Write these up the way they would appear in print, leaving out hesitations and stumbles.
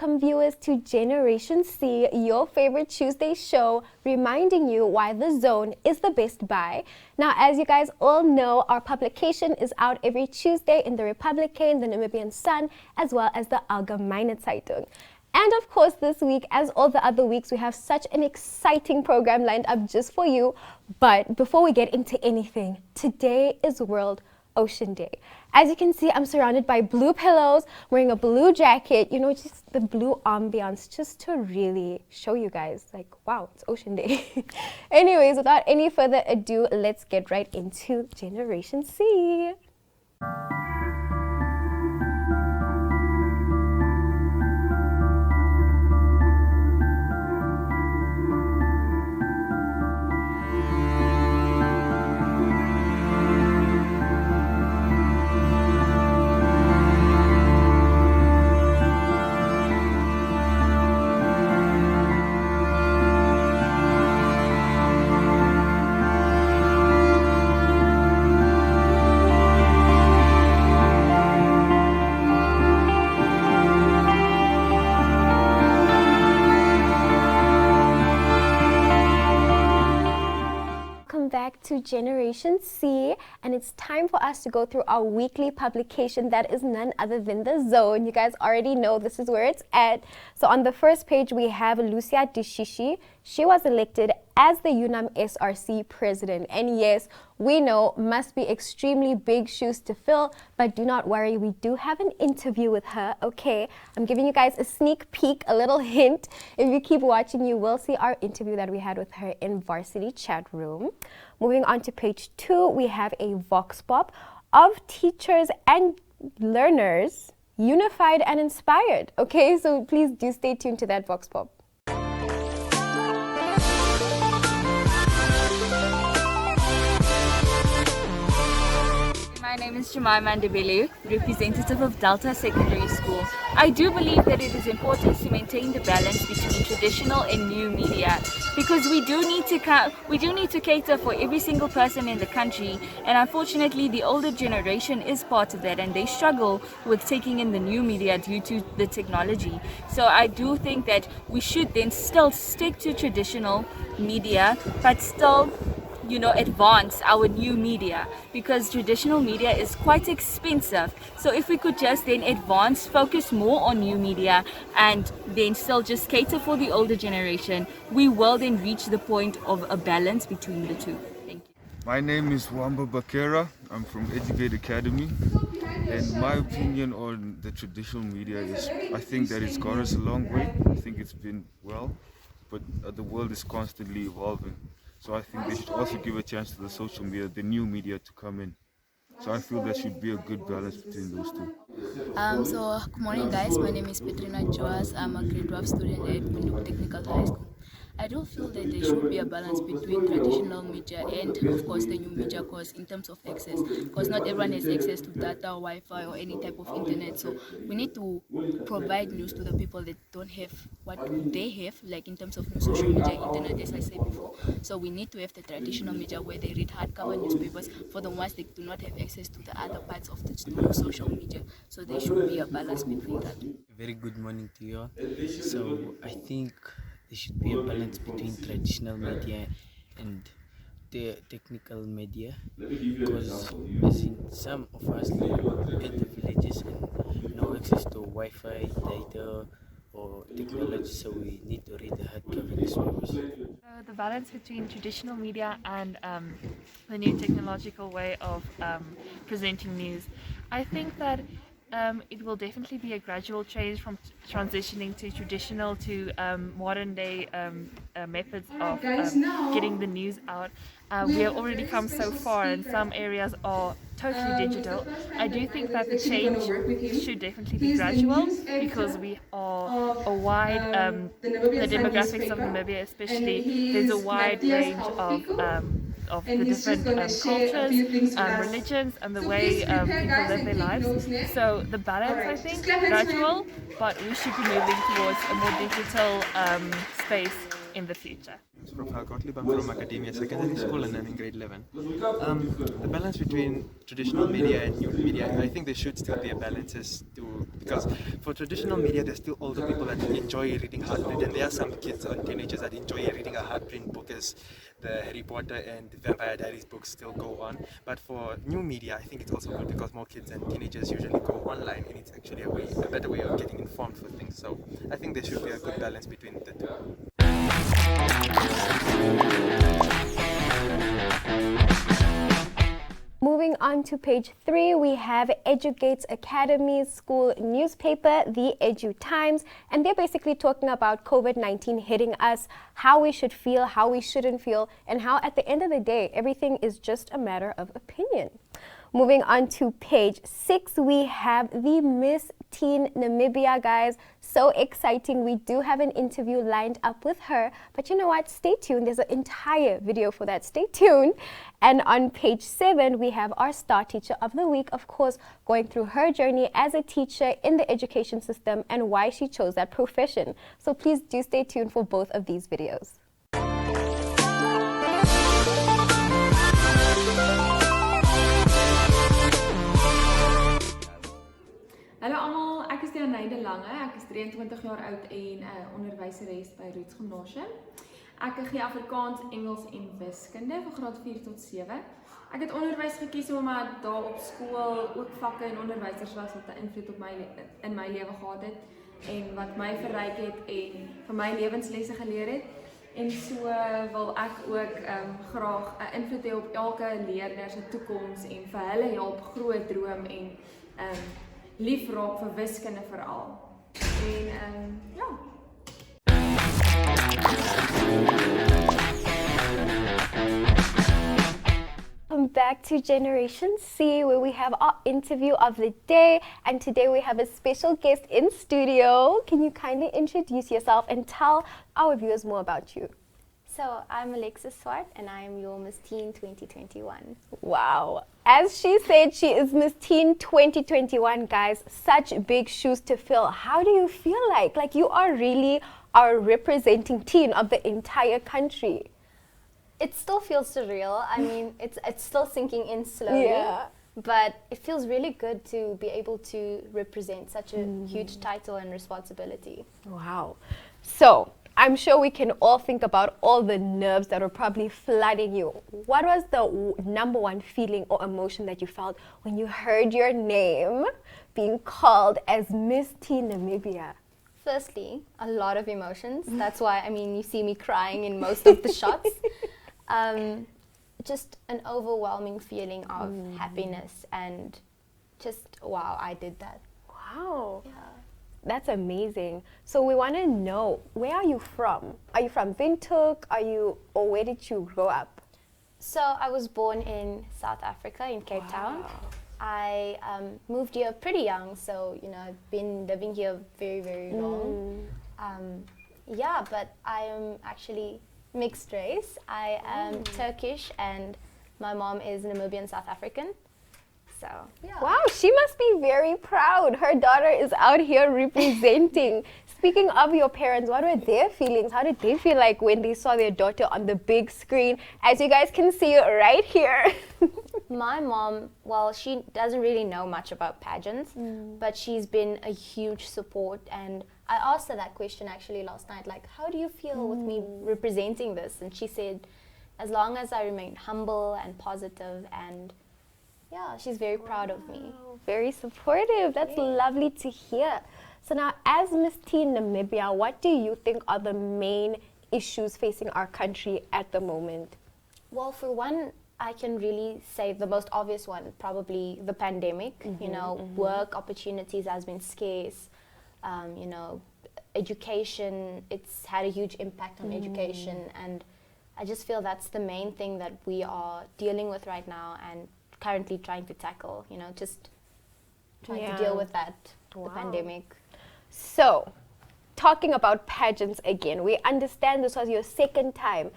welcome viewers to Generation C, your favorite Tuesday show, reminding you why The Zone is the best buy. Now, as you guys all know, our publication is out every Tuesday in the Republican, the Namibian Sun, as well as the Allgemeine Zeitung. And of course, this week, as all the other weeks, we have such an exciting program lined up just for you. But before we get into anything, today is World Ocean Day. As you can see, I'm surrounded by blue pillows, wearing a blue jacket, you know, just the blue ambiance, just to really show you guys, like, wow, it's Ocean Day. Anyways, without any further ado, let's get right into Generation C. Back to Generation C, and it's time for us to go through our weekly publication that is none other than The Zone. You guys already know this is where it's at. So on the first page we have Lucia Ndishishi. She was elected as the UNAM SRC president, and yes, we know must be extremely big shoes to fill, but do not worry, we do have an interview with her. Okay, I'm giving you guys a sneak peek, a little hint. If you keep watching, you will see our interview that we had with her in Varsity Chat Room. Moving on to page 2, we have a vox pop of teachers and learners unified and inspired. Okay, so please do stay tuned to that vox pop. My name is Jemima Ndebele, representative of Delta Secondary School. I do believe that it is important to maintain the balance between traditional and new media, because we do need to cater for every single person in the country, and unfortunately the older generation is part of that, and they struggle with taking in the new media due to the technology. So I do think that we should then still stick to traditional media, but still, you know, advance our new media, because traditional media is quite expensive. So if we could just then advance, focus more on new media, and then still just cater for the older generation, we will then reach the point of a balance between the two. Thank you. My name is Wamba Bakera. I'm from Educate Academy, and my opinion on the traditional media is, I think that it's gone us a long way. I think it's been well, but the world is constantly evolving. So I think they should also give a chance to the social media, the new media, to come in. So I feel there should be a good balance between those two. Good morning guys, my name is Petrina Joas. I'm a grade 12 student at Windhoek Technical High School. I do feel that there should be a balance between traditional media and of course the new media, because in terms of access, because not everyone has access to data, Wi-Fi or any type of internet. So we need to provide news to the people that don't have what they have, like in terms of social media, internet, as I said before. So we need to have the traditional media where they read hardcover newspapers for the ones that do not have access to the other parts of the new social media. So there should be a balance between that. Very good morning to you all. So I think there should be a balance between traditional media and the technical media, because as in some of us live at the villages and no access to Wi-Fi, data or technology, so we need to read the hardcover newspapers. So the balance between traditional media and the new technological way of presenting news, I think that it will definitely be a gradual change from transitioning to traditional to modern day methods of getting the news out. We have already come so far, and some areas are totally digital. I do think that the change should definitely be gradual, because we are a wide, the demographics of Namibia especially, there's a wide range of the different cultures, religions, and the way people live their lives. So the balance, I think, gradual, but we should be moving towards a more digital space in the future. Prof. Gottlieb. I'm from Academia Secondary School and I'm in grade 11. The balance between traditional media and new media, I think there should still be a balance because for traditional media there's still older people that enjoy reading hardprint, and there are some kids or teenagers that enjoy reading a hardprint book as the Harry Potter and Vampire Diaries books still go on. But for new media, I think it's also good because more kids and teenagers usually go online, and it's actually a better way of getting informed for things. So I think there should be a good balance between the two. Moving on to page 3, we have Educate's Academy's school newspaper, the Edu Times, and they're basically talking about COVID-19 hitting us, how we should feel, how we shouldn't feel, and how at the end of the day, everything is just a matter of opinion. Moving on to page 6, we have the Miss TEEN Namibia, guys. So exciting. We do have an interview lined up with her, but you know what? Stay tuned. There's an entire video for that. Stay tuned. And on page 7, we have our star teacher of the week, of course, going through her journey as a teacher in the education system and why she chose that profession. So please do stay tuned for both of these videos. Hallo almal, ek is Dianeide Lange, ek is 23 jaar oud en onderwyseres by Roots Gymnasium. Ek gee Afrikaans, Engels en wiskunde vir graad 4 tot 7. Ek het onderwys gekies omdat daar op skool ook vakke en onderwysers was wat 'n invloed op in my lewe gehad het en wat my verryk het en vir my lewenslesse geleer het. En so wil ek ook graag 'n invloed hê op elke leerder se toekoms en vir hulle help groot droom en lief raak vir wiskunde veral. En ja. Welcome back to Generation C, where we have our interview of the day, and today we have a special guest in studio. Can you kindly introduce yourself and tell our viewers more about you? So I'm Alexis Swart and I am your Miss TEEN 2021. Wow. As she said, she is Miss TEEN 2021, guys. Such big shoes to fill. How do you feel like? Like you are really our representing teen of the entire country. It still feels surreal. I mean, it's still sinking in slowly. Yeah. But it feels really good to be able to represent such a huge title and responsibility. Wow. So, I'm sure we can all think about all the nerves that were probably flooding you. What was the number one feeling or emotion that you felt when you heard your name being called as Miss TEEN Namibia? Firstly, a lot of emotions. That's why, I mean, you see me crying in most of the shots. Just an overwhelming feeling of happiness and just, wow, I did that. Wow. Yeah. That's amazing. So we want to know, where are you from? Are you from Windhoek? Or where did you grow up? So I was born in South Africa, in Cape Town. I moved here pretty young, so you know I've been living here very, very long. Yeah, but I am actually mixed race. I am Turkish and my mom is Namibian South African. So, yeah. Wow, she must be very proud. Her daughter is out here representing. Speaking of your parents, what were their feelings? How did they feel like when they saw their daughter on the big screen? As you guys can see right here. My mom, well, she doesn't really know much about pageants, but she's been a huge support. And I asked her that question actually last night, like, how do you feel with me representing this? And she said, as long as I remain humble and positive, and yeah, she's very proud of me. Very supportive. That's lovely to hear. So now, as Miss TEEN Namibia, what do you think are the main issues facing our country at the moment? Well, for one, I can really say the most obvious one, probably the pandemic. You know, work opportunities has been scarce. You know, education, it's had a huge impact on education. And I just feel that's the main thing that we are dealing with right now and currently trying to tackle, you know, just trying to deal with that, the pandemic. So, talking about pageants again, we understand this was your second time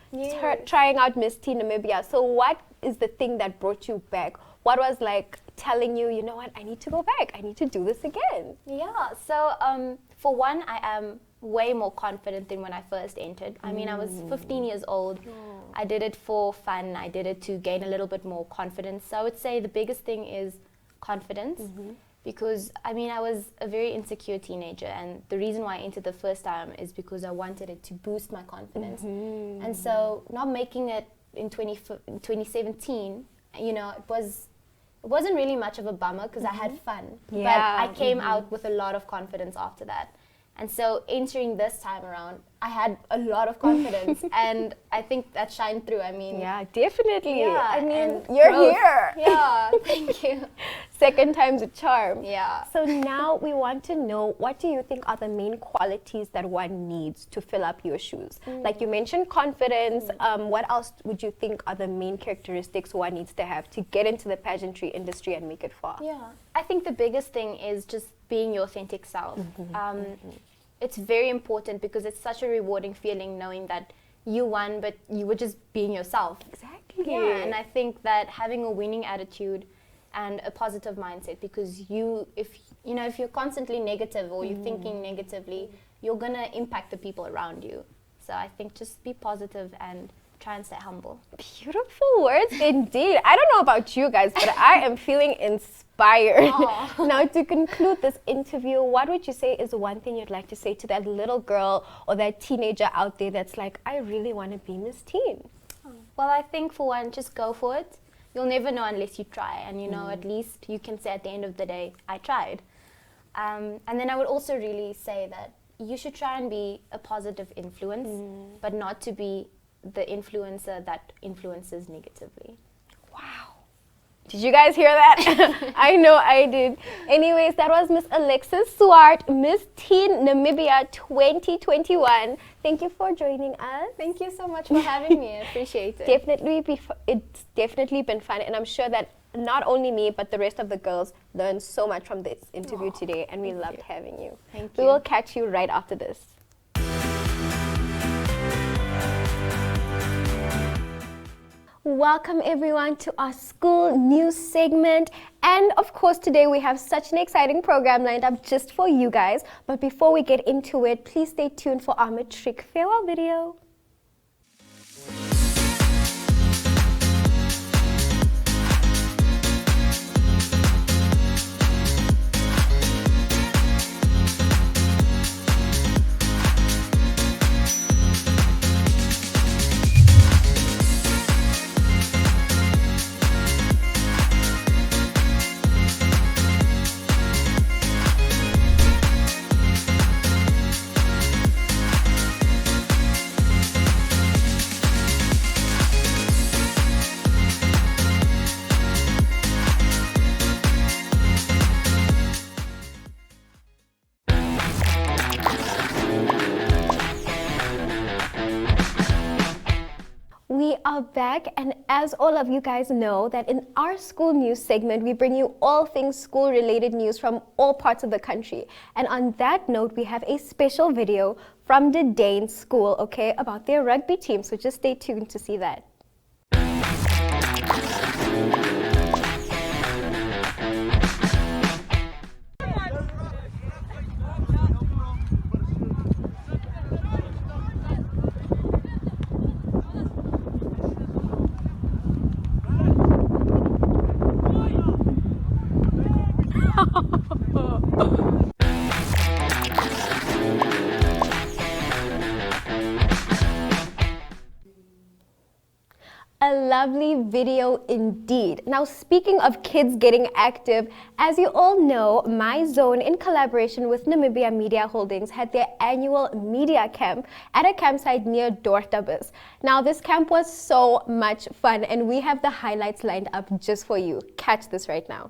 trying out Miss TEEN Namibia. So what is the thing that brought you back? What was like telling you, you know what, I need to go back, I need to do this again? Yeah, so for one, I am way more confident than when I first entered. I mean, I was 15 years old. I did it for fun. I did it to gain a little bit more confidence. So I would say the biggest thing is confidence. Because, I mean, I was a very insecure teenager, and the reason why I entered the first time is because I wanted it to boost my confidence. And so not making it in 2017, you know, it wasn't really much of a bummer because I had fun. Yeah. But I came out with a lot of confidence after that. And so entering this time around, I had a lot of confidence, and I think that shined through. I mean, Yeah, definitely. Yeah, I mean, and you're growth. here. Yeah, thank you. Second time's a charm. Yeah. So now we want to know, what do you think are the main qualities that one needs to fill up your shoes? Like you mentioned confidence. What else would you think are the main characteristics one needs to have to get into the pageantry industry and make it far? Yeah, I think the biggest thing is just being your authentic self. It's very important because it's such a rewarding feeling knowing that you won, but you were just being yourself. Exactly. Yeah, and I think that having a winning attitude and a positive mindset, because if you're constantly negative or you're thinking negatively, you're gonna impact the people around you. So I think just be positive and try and stay humble. Beautiful words indeed. I don't know about you guys, but I am feeling inspired. Now, to conclude this interview, what would you say is one thing you'd like to say to that little girl or that teenager out there that's like, I really want to be Miss Teen? Well, I think for one, just go for it. You'll never know unless you try, and you know, at least you can say at the end of the day, I tried. And then I would also really say that you should try and be a positive influence, but not to be the influencer that influences negatively. Wow. Did you guys hear that? I know I did. Anyways, that was Miss Alexis Swart, Miss TEEN Namibia 2021. Thank you for joining us. Thank you so much for having me. I appreciate it. It's definitely been fun, and I'm sure that not only me, but the rest of the girls learned so much from this interview today, and we loved having you. Thank We you. will catch you right after this. Welcome everyone to our school news segment, and of course today we have such an exciting program lined up just for you guys. But before we get into it, please stay tuned for our matric farewell video. We are back, and as all of you guys know, that in our school news segment, we bring you all things school-related news from all parts of the country. And on that note, we have a special video from the Dane School, okay, about their rugby team. So just stay tuned to see that. A lovely video indeed. Now, speaking of kids getting active, as you all know, My Zone, in collaboration with Namibia Media Holdings, had their annual media camp at a campsite near Dortabus. Now, this camp was so much fun, and we have the highlights lined up just for you. Catch this right now.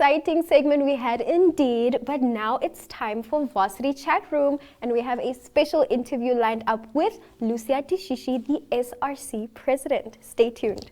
exciting segment we had indeed, but now it's time for Varsity Chat Room, and we have a special interview lined up with Lucia Ndishishi, the SRC president. Stay tuned.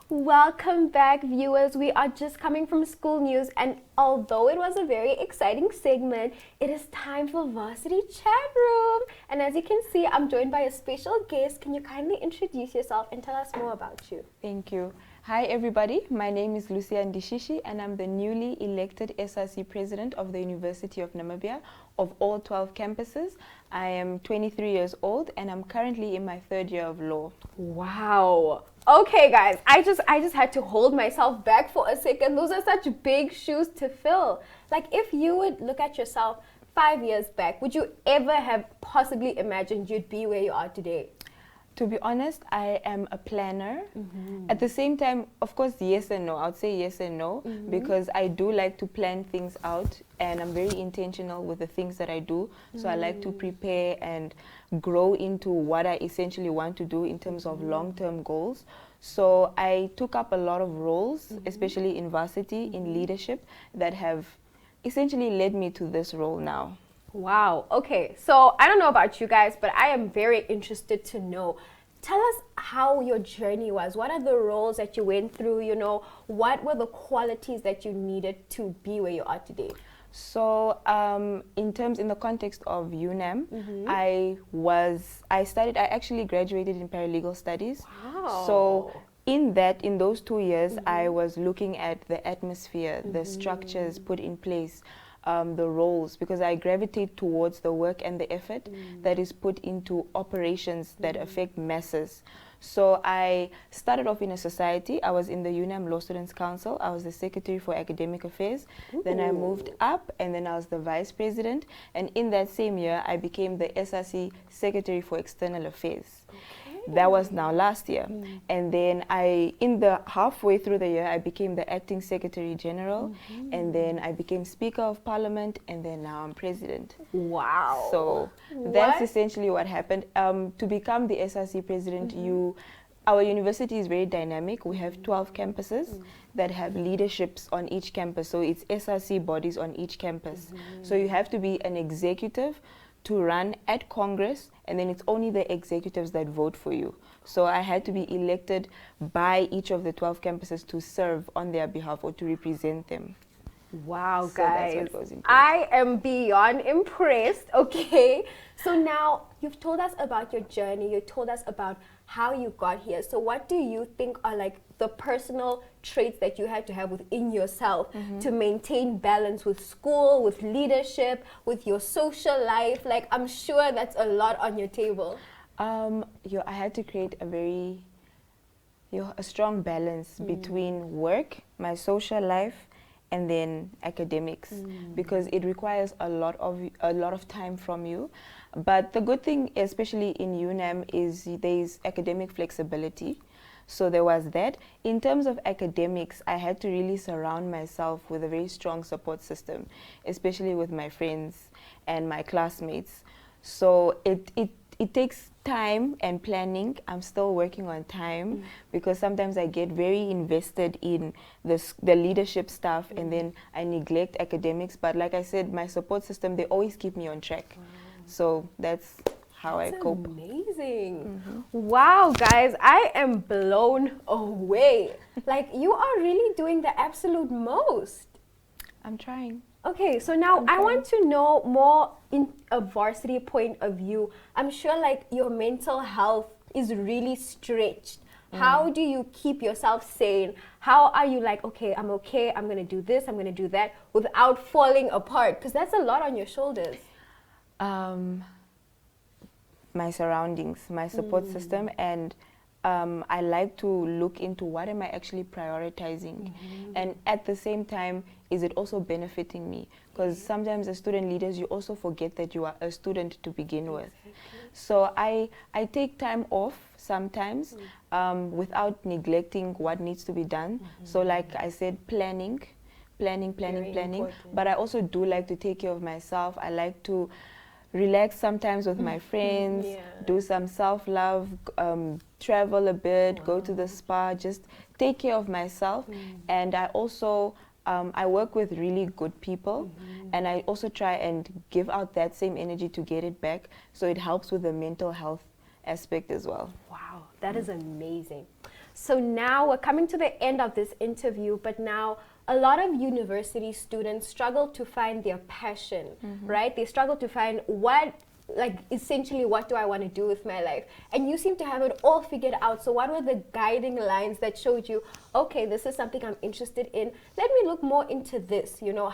Welcome back, viewers. We are just coming from school news, and although it was a very exciting segment, it is time for Varsity Chat Room. And as you can see, I'm joined by a special guest. Can you kindly introduce yourself and tell us more about you? Thank you. Hi everybody, my name is Lucia Ndishishi and I'm the newly elected SRC president of the University of Namibia of all 12 campuses. I am 23 years old and I'm currently in my third year of law. Wow. Okay guys, I just had to hold myself back for a second. Those are such big shoes to fill. Like, if you would look at yourself 5 years back, would you ever have possibly imagined you'd be where you are today? To be honest, I am a planner. At the same time, of course, yes and no. I would say yes and no because I do like to plan things out and I'm very intentional with the things that I do. So I like to prepare and grow into what I essentially want to do in terms of long-term goals. So I took up a lot of roles, especially in varsity, in leadership, that have essentially led me to this role now. Wow. Okay. So I don't know about you guys, but I am very interested to know. Tell us how your journey was. What are the roles that you went through? You know, what were the qualities that you needed to be where you are today? So in the context of UNAM, I actually graduated in paralegal studies. Wow. So in those 2 years, I was looking at the atmosphere, the structures put in place, the roles, because I gravitate towards the work and the effort that is put into operations that affect masses. So I started off in a society. I was in the UNAM Law Students Council. I was the Secretary for Academic Affairs. Then I moved up and then I was the Vice President. And in that same year, I became the SRC Secretary for External Affairs. That was now last year. And then halfway through the year, I became the Acting Secretary General. And then I became Speaker of Parliament. And then now I'm President. Wow. So that's essentially what happened. To become the SRC President, our university is very dynamic. We have 12 campuses that have leaderships on each campus. So it's SRC bodies on each campus. So you have to be an executive to run at Congress, and then it's only the executives that vote for you. So I had to be elected by each of the 12 campuses to serve on their behalf or to represent them. Wow, So guys, that's what goes into it. I am beyond impressed. Okay, so now you've told us about your journey, you told us about how you got here. So what do you think are like the personal traits that you had to have within yourself to maintain balance with school, with leadership, with your social life? Like, I'm sure that's a lot on your table. I had to create a strong balance between work, my social life, and then academics, because it requires a lot of time from you. But the good thing, especially in UNAM, is there's academic flexibility. So there was that. In terms of academics, I had to really surround myself with a very strong support system, especially with my friends and my classmates. So it takes time and planning. I'm still working on time because sometimes I get very invested in the leadership stuff and then I neglect academics. But like I said, my support system, they always keep me on track. So that's how I cope. Amazing. Wow, guys, I am blown away. Like, you are really doing the absolute most. I'm trying. Okay, so now I want to know more in a varsity point of view. I'm sure like your mental health is really stretched. How do you keep yourself sane? How are you like, okay, I'm going to do this, I'm going to do that without falling apart? Because that's a lot on your shoulders. My surroundings, my support system, and I like to look into what am I actually prioritizing, and at the same time, is it also benefiting me? Because sometimes as student leaders, you also forget that you are a student to begin with. So I take time off sometimes without neglecting what needs to be done. So like I said, planning. But I also do like to take care of myself. I like to relax sometimes with my friends, do some self-love, travel a bit, go to the spa, just take care of myself. And I also I work with really good people, and I also try and give out that same energy to get it back, so it helps with the mental health aspect as well. Wow, that is amazing. So now we're coming to the end of this interview, but now a lot of university students struggle to find their passion, right? They struggle to find essentially what do I want to do with my life? And you seem to have it all figured out. So what were the guiding lines that showed you, okay, this is something I'm interested in, let me look more into this, you know,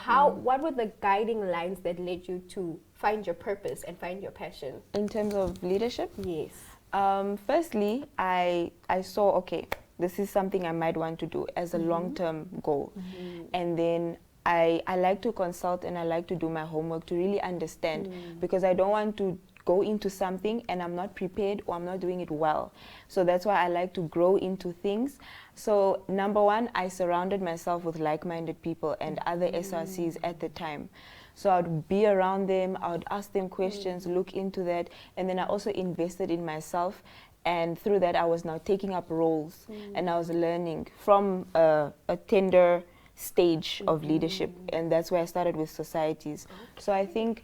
what were the guiding lines that led you to find your purpose and find your passion? In terms of leadership? Yes. Firstly, I saw, okay, this is something I might want to do as a long-term goal. And then I like to consult and I like to do my homework to really understand, because I don't want to go into something and I'm not prepared or I'm not doing it well. So that's why I like to grow into things. So number one, I surrounded myself with like-minded people and other SRCs at the time. So I would be around them, I would ask them questions, look into that, and then I also invested in myself. And through that, I was now taking up roles and I was learning from a tender stage of leadership, and that's where I started with societies. So I think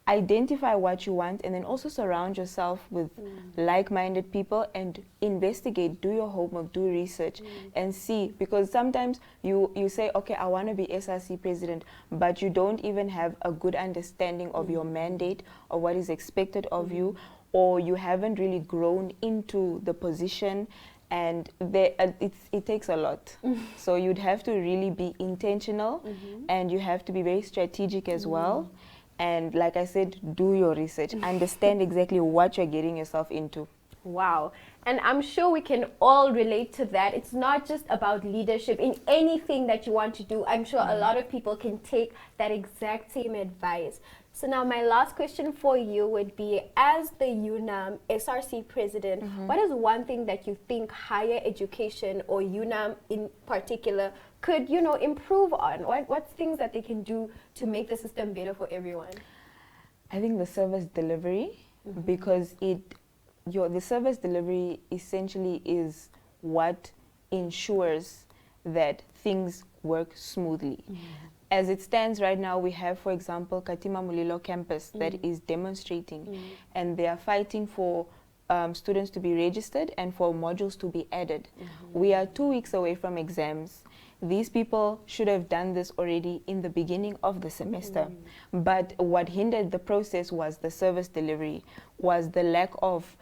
identify what you want and then also surround yourself with like-minded people and investigate, do your homework, do research and see, because sometimes you say, okay, I want to be SRC president, but you don't even have a good understanding of your mandate or what is expected of you, or you haven't really grown into the position, and it takes a lot. So you'd have to really be intentional and you have to be very strategic as well. And like I said, do your research, understand exactly what you're getting yourself into. Wow. And I'm sure we can all relate to that. It's not just about leadership. In anything that you want to do, I'm sure a lot of people can take that exact same advice. So now my last question for you would be, as the UNAM SRC president, what is one thing that you think higher education or UNAM in particular could, you know, improve on? What's things that they can do to make the system better for everyone? I think the service delivery, because the service delivery essentially is what ensures that things work smoothly. As it stands right now, we have, for example, Katima Mulilo campus that is demonstrating, and they are fighting for students to be registered and for modules to be added. We are 2 weeks away from exams. These people should have done this already in the beginning of the semester. But what hindered the process was the service delivery, was the lack of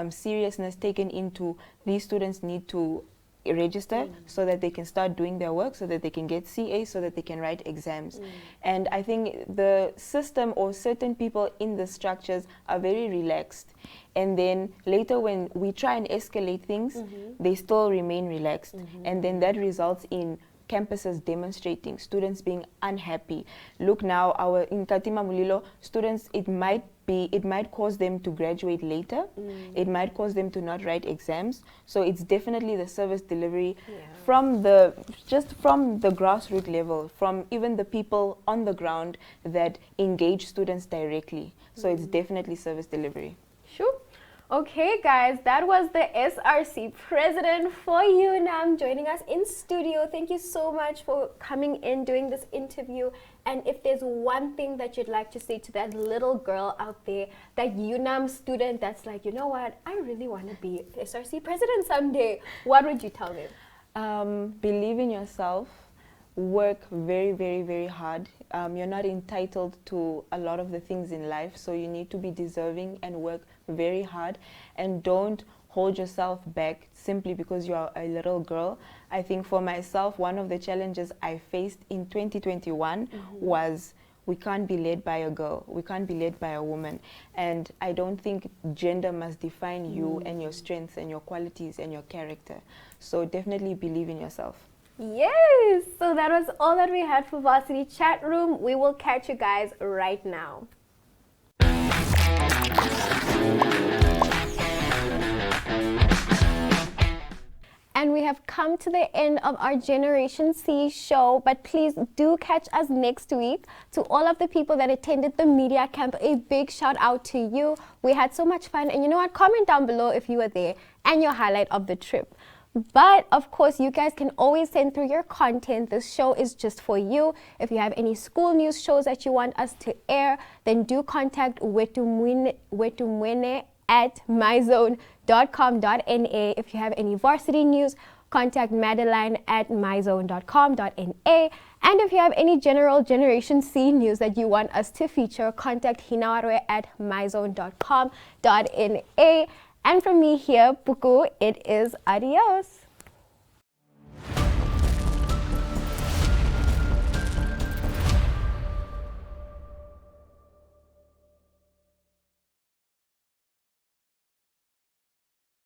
seriousness taken into these students need to register so that they can start doing their work, so that they can get CA, so that they can write exams. And I think the system or certain people in the structures are very relaxed. And then later when we try and escalate things, they still remain relaxed. And then that results in campuses demonstrating, students being unhappy. Look now, in Katima Mulilo, students, it might cause them to graduate later. It might cause them to not write exams. So it's definitely the service delivery from the grassroots level, from even the people on the ground that engage students directly. So it's definitely service delivery. Sure. Okay, guys, that was the SRC president for UNAM joining us in studio. Thank you so much for coming in, doing this interview. And if there's one thing that you'd like to say to that little girl out there, that UNAM student that's like, you know what, I really want to be SRC president someday, what would you tell them? Believe in yourself. Work very, very, very hard. You're not entitled to a lot of the things in life, so you need to be deserving and work very hard, and don't hold yourself back simply because you are a little girl. I think for myself, one of the challenges I faced in 2021 was we can't be led by a girl, we can't be led by a woman, and I don't think gender must define you and your strengths and your qualities and your character. So definitely believe in yourself. Yes, so that was all that we had for Varsity Chat Room. We will catch you guys right now. And we have come to the end of our Generation C show, but please do catch us next week. To all of the people that attended the media camp, a big shout out to you. We had so much fun, and you know what? Comment down below if you were there and your highlight of the trip. But of course, you guys can always send through your content. This show is just for you. If you have any school news shows that you want us to air, then do contact wetumwene at myzone.com.na. If you have any varsity news, contact Madeline at myzone.com.na. And if you have any general Generation C news that you want us to feature, contact Hinawarwe at myzone.com.na. And from me here, Puku, it is adios.